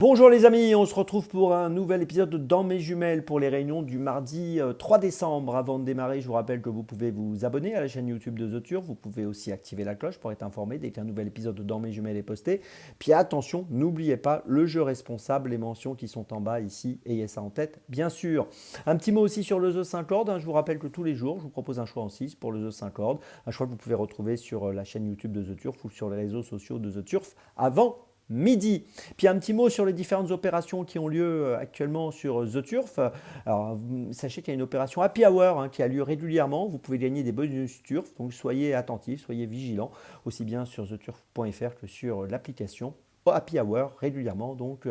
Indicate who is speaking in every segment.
Speaker 1: Bonjour les amis, on se retrouve pour un nouvel épisode de Dans mes jumelles pour les réunions du mardi 3 décembre. Avant de démarrer, je vous rappelle que vous pouvez vous abonner à la chaîne YouTube de The Turf. Vous pouvez aussi activer la cloche pour être informé dès qu'un nouvel épisode de Dans mes jumelles est posté. Puis attention, n'oubliez pas le jeu responsable, les mentions qui sont en bas ici, ayez ça en tête bien sûr. Un petit mot aussi sur le The 5 cordes. Je vous rappelle que tous les jours, je vous propose un choix en 6 pour le The 5 cordes. Un choix que vous pouvez retrouver sur la chaîne YouTube de The Turf ou sur les réseaux sociaux de The Turf avant midi. Puis un petit mot sur les différentes opérations qui ont lieu actuellement sur The Turf. Alors, sachez qu'il y a une opération Happy Hour qui a lieu régulièrement. Vous pouvez gagner des bonus Turf, donc soyez attentifs, soyez vigilants, aussi bien sur theturf.fr que sur l'application Happy Hour régulièrement donc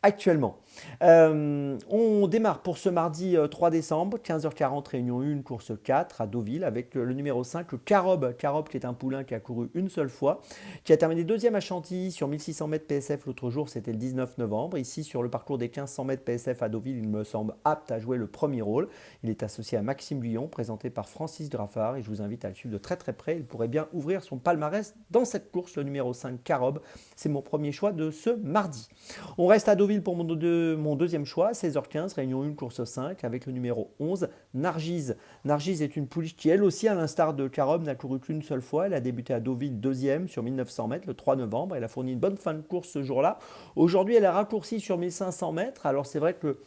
Speaker 1: actuellement. On démarre pour ce mardi 3 décembre, 15h40, réunion 1, course 4 à Deauville avec le numéro 5, le Carob. Carob qui est un poulain qui a couru une seule fois, qui a terminé deuxième à Chantilly sur 1600 mètres PSF l'autre jour, c'était le 19 novembre. Ici sur le parcours des 1500 mètres PSF à Deauville, il me semble apte à jouer le premier rôle. Il est associé à Maxime Guyon, présenté par Francis Graffard et je vous invite à le suivre de très très près. Il pourrait bien ouvrir son palmarès dans cette course, le numéro 5 Carob. C'est mon premier choix de ce mardi. On reste à Deauville pour mon deuxième choix, 16h15, réunion 1, course 5, avec le numéro 11, Nargise. Nargise est une pouliche qui, elle aussi, à l'instar de Carob, n'a couru qu'une seule fois. Elle a débuté à Deauville deuxième sur 1900 mètres le 3 novembre. Elle a fourni une bonne fin de course ce jour-là. Aujourd'hui, elle a raccourci sur 1500 mètres. Alors c'est vrai que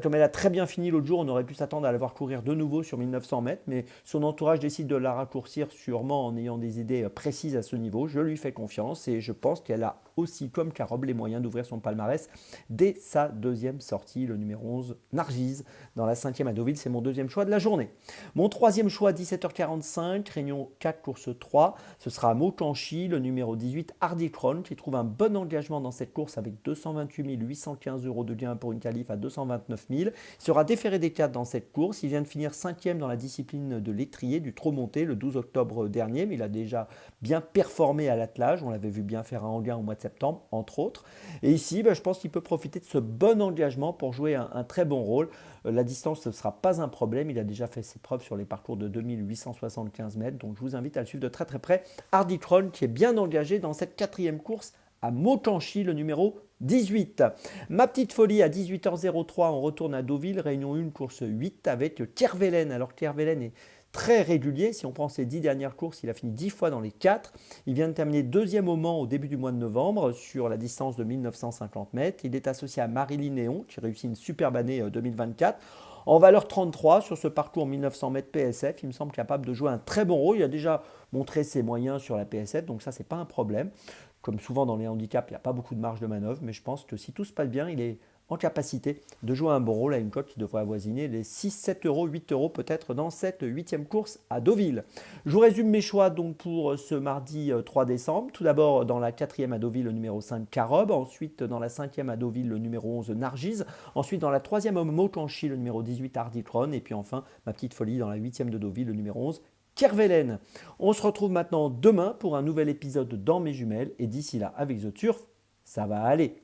Speaker 1: comme elle a très bien fini l'autre jour, on aurait pu s'attendre à la voir courir de nouveau sur 1900 mètres, mais son entourage décide de la raccourcir sûrement en ayant des idées précises à ce niveau. Je lui fais confiance et je pense qu'elle a aussi, comme Carob, les moyens d'ouvrir son palmarès dès sa deuxième sortie, le numéro 11, Nargise, dans la 5e à Deauville. C'est mon deuxième choix de la journée. Mon troisième choix, 17h45, réunion 4, course 3, ce sera à Maucanchy, le numéro 18, Hardy Crown, qui trouve un bon engagement dans cette course avec 228 815 € de gain pour une qualif à 229 000. Il sera déféré des 4 dans cette course. Il vient de finir 5e dans la discipline de l'étrier du trot monté le 12 octobre dernier, mais il a déjà bien performé à l'attelage. On l'avait vu bien faire un Anguin au mois de septembre, entre autres. Et ici, je pense qu'il peut profiter de ce bon engagement pour jouer un très bon rôle. La distance, ce ne sera pas un problème. Il a déjà fait ses preuves sur les parcours de 2875 mètres. Donc, je vous invite à le suivre de très très près. Hardy Crown, qui est bien engagé dans cette 4e course à Maucanchy, le numéro 18. Ma petite folie à 18h03, on retourne à Deauville, réunion 1, course 8 avec Kervelen. Alors Kervelen est très régulier, si on prend ses 10 dernières courses, il a fini 10 fois dans les 4. Il vient de terminer deuxième au Mans au début du mois de novembre sur la distance de 1950 mètres. Il est associé à Marilyn Néon qui réussit une superbe année 2024. En valeur 33 sur ce parcours 1900 mètres PSF, il me semble capable de jouer un très bon rôle. Il a déjà montré ses moyens sur la PSF, donc ça, c'est pas un problème. Comme souvent dans les handicaps, il n'y a pas beaucoup de marge de manœuvre, mais je pense que si tout se passe bien, il est en capacité de jouer un bon rôle à une cote qui devrait avoisiner les 6, 7 euros, 8 euros peut-être dans cette 8e course à Deauville. Je vous résume mes choix donc pour ce mardi 3 décembre. Tout d'abord dans la 4e à Deauville le numéro 5 Carob, ensuite dans la 5e à Deauville le numéro 11 Nargise, ensuite dans la 3e à Maucanchy le numéro 18 Hardy Crown et puis enfin ma petite folie dans la 8e de Deauville le numéro 11 Kervelen. On se retrouve maintenant demain pour un nouvel épisode dans mes jumelles et d'ici là avec The Turf, ça va aller.